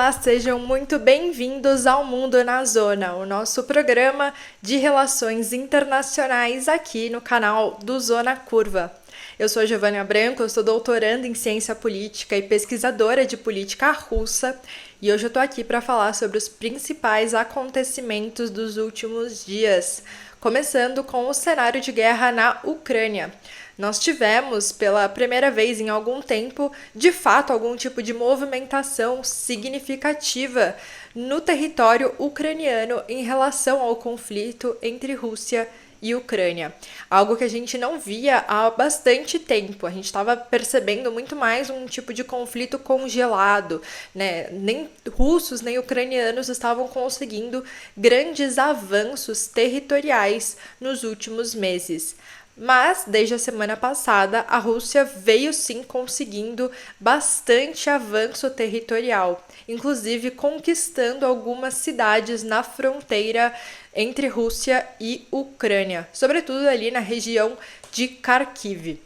Olá, sejam muito bem-vindos ao Mundo na Zona, o nosso programa de relações internacionais aqui no canal do Zona Curva. Eu sou Giovânia Branco, eu sou doutoranda em ciência política e pesquisadora de política russa, e hoje eu tô aqui para falar sobre os principais acontecimentos dos últimos dias, começando com o cenário de guerra na Ucrânia. Nós tivemos, pela primeira vez em algum tempo, de fato, algum tipo de movimentação significativa no território ucraniano em relação ao conflito entre Rússia e Ucrânia. Algo que a gente não via há bastante tempo. A gente estava percebendo muito mais um tipo de conflito congelado, né? Nem russos nem ucranianos estavam conseguindo grandes avanços territoriais nos últimos meses. Mas, desde a semana passada, a Rússia veio sim conseguindo bastante avanço territorial, inclusive conquistando algumas cidades na fronteira entre Rússia e Ucrânia, sobretudo ali na região de Kharkiv.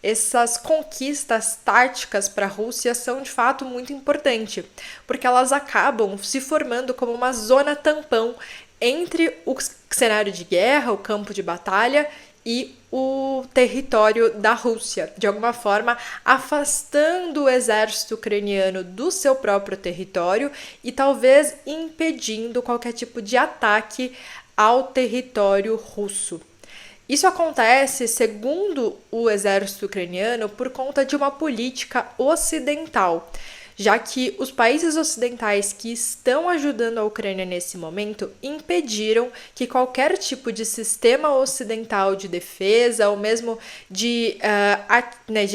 Essas conquistas táticas para a Rússia são de fato muito importantes, porque elas acabam se formando como uma zona tampão entre o cenário de guerra, o campo de batalha, e o território da Rússia, de alguma forma afastando o exército ucraniano do seu próprio território e talvez impedindo qualquer tipo de ataque ao território russo. Isso acontece, segundo o exército ucraniano, por conta de uma política ocidental, já que os países ocidentais que estão ajudando a Ucrânia nesse momento impediram que qualquer tipo de sistema ocidental de defesa ou mesmo de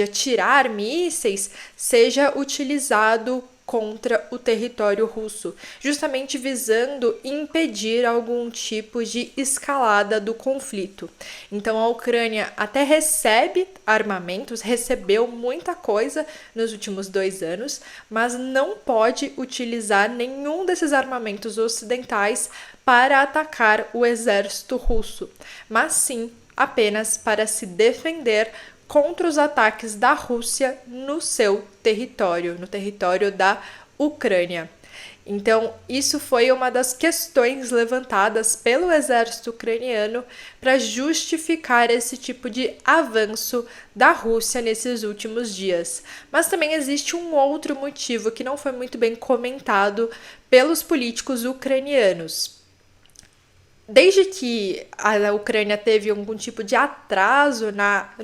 atirar mísseis seja utilizado contra o território russo, justamente visando impedir algum tipo de escalada do conflito. Então a Ucrânia até recebe armamentos, recebeu muita coisa nos últimos 2 anos, mas não pode utilizar nenhum desses armamentos ocidentais para atacar o exército russo, mas sim apenas para se defender contra os ataques da Rússia no seu território, no território da Ucrânia. Então, isso foi uma das questões levantadas pelo exército ucraniano para justificar esse tipo de avanço da Rússia nesses últimos dias. Mas também existe um outro motivo que não foi muito bem comentado pelos políticos ucranianos. Desde que a Ucrânia teve algum tipo de atraso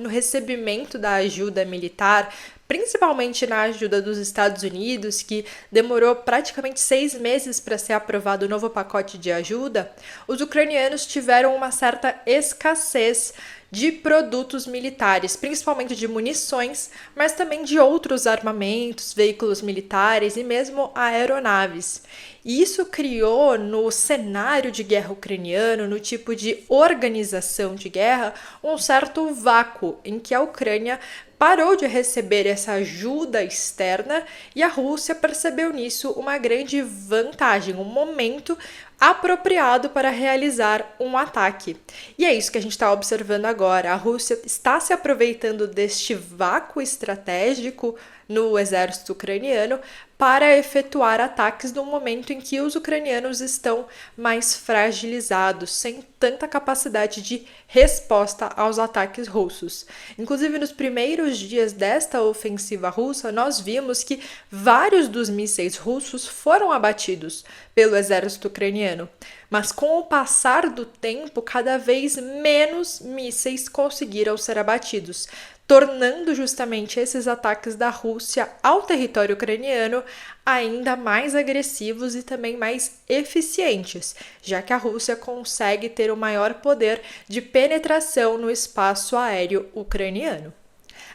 no recebimento da ajuda militar, principalmente na ajuda dos Estados Unidos, que demorou praticamente 6 meses para ser aprovado o novo pacote de ajuda, os ucranianos tiveram uma certa escassez de produtos militares, principalmente de munições, mas também de outros armamentos, veículos militares e mesmo aeronaves. E isso criou no cenário de guerra ucraniano, no tipo de organização de guerra, um certo vácuo em que a Ucrânia parou de receber essa ajuda externa e a Rússia percebeu nisso uma grande vantagem, um momento apropriado para realizar um ataque. E é isso que a gente está observando agora. A Rússia está se aproveitando deste vácuo estratégico no exército ucraniano para efetuar ataques no momento em que os ucranianos estão mais fragilizados, sem tanta capacidade de resposta aos ataques russos. Inclusive, nos primeiros dias desta ofensiva russa, nós vimos que vários dos mísseis russos foram abatidos pelo exército ucraniano. Mas com o passar do tempo, cada vez menos mísseis conseguiram ser abatidos, tornando justamente esses ataques da Rússia ao território ucraniano ainda mais agressivos e também mais eficientes, já que a Rússia consegue ter o maior poder de penetração no espaço aéreo ucraniano.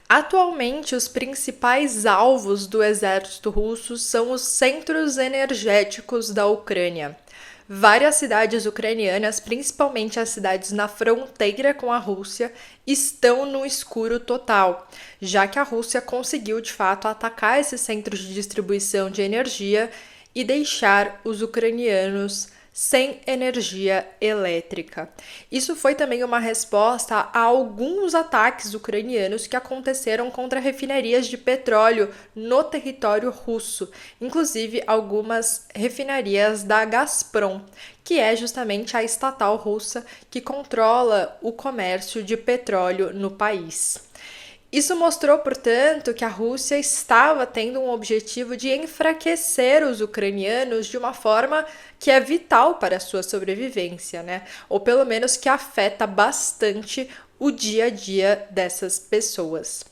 Atualmente, os principais alvos do exército russo são os centros energéticos da Ucrânia. Várias cidades ucranianas, principalmente as cidades na fronteira com a Rússia, estão no escuro total, já que a Rússia conseguiu de fato atacar esses centros de distribuição de energia e deixar os ucranianos sem energia elétrica. Isso foi também uma resposta a alguns ataques ucranianos que aconteceram contra refinarias de petróleo no território russo, inclusive algumas refinarias da Gazprom, que é justamente a estatal russa que controla o comércio de petróleo no país. Isso mostrou, portanto, que a Rússia estava tendo um objetivo de enfraquecer os ucranianos de uma forma que é vital para a sua sobrevivência, né? Ou pelo menos que afeta bastante o dia a dia dessas pessoas.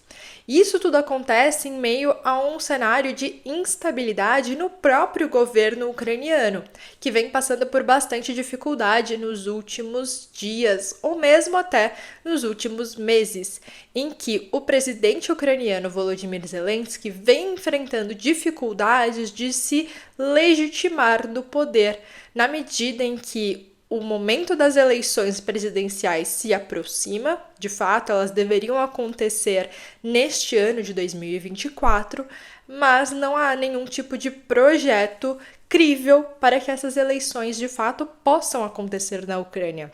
Isso tudo acontece em meio a um cenário de instabilidade no próprio governo ucraniano, que vem passando por bastante dificuldade nos últimos dias, ou mesmo até nos últimos meses, em que o presidente ucraniano Volodymyr Zelensky vem enfrentando dificuldades de se legitimar no poder, na medida em que o momento das eleições presidenciais se aproxima, de fato, elas deveriam acontecer neste ano de 2024, mas não há nenhum tipo de projeto crível para que essas eleições de fato possam acontecer na Ucrânia.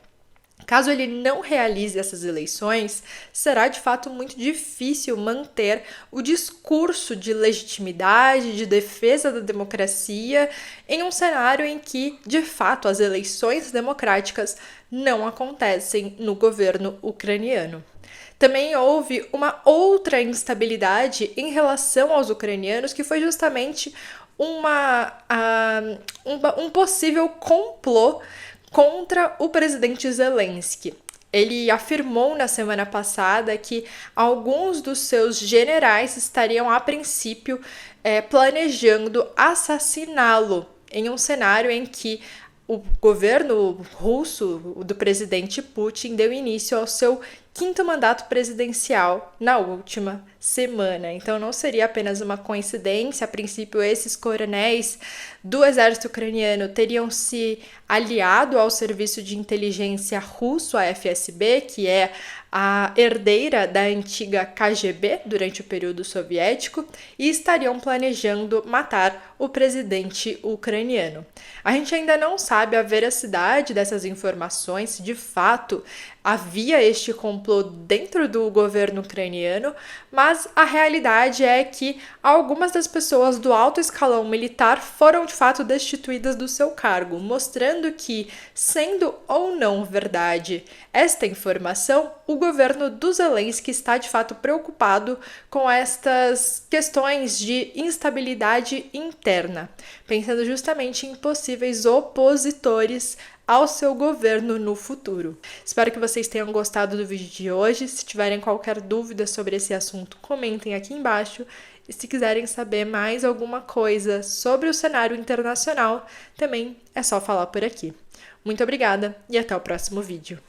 Caso ele não realize essas eleições, será de fato muito difícil manter o discurso de legitimidade, de defesa da democracia, em um cenário em que, de fato, as eleições democráticas não acontecem no governo ucraniano. Também houve uma outra instabilidade em relação aos ucranianos, que foi justamente um possível complô contra o presidente Zelensky. Ele afirmou na semana passada que alguns dos seus generais estariam, a princípio, planejando assassiná-lo em um cenário em que o governo russo do presidente Putin deu início ao seu 5º mandato presidencial na última semana. Então não seria apenas uma coincidência. A princípio, esses coronéis do exército ucraniano teriam se aliado ao serviço de inteligência russo, a FSB, que é a herdeira da antiga KGB durante o período soviético, e estariam planejando matar o presidente ucraniano. A gente ainda não sabe a veracidade dessas informações, se de fato havia este complô dentro do governo ucraniano, mas a realidade é que algumas das pessoas do alto escalão militar foram de fato destituídas do seu cargo, mostrando que, sendo ou não verdade esta informação, o governo do Zelensky está de fato preocupado com estas questões de instabilidade interna, pensando justamente em possíveis opositores ao seu governo no futuro. Espero que vocês tenham gostado do vídeo de hoje. Se tiverem qualquer dúvida sobre esse assunto, comentem aqui embaixo. E se quiserem saber mais alguma coisa sobre o cenário internacional, também é só falar por aqui. Muito obrigada e até o próximo vídeo.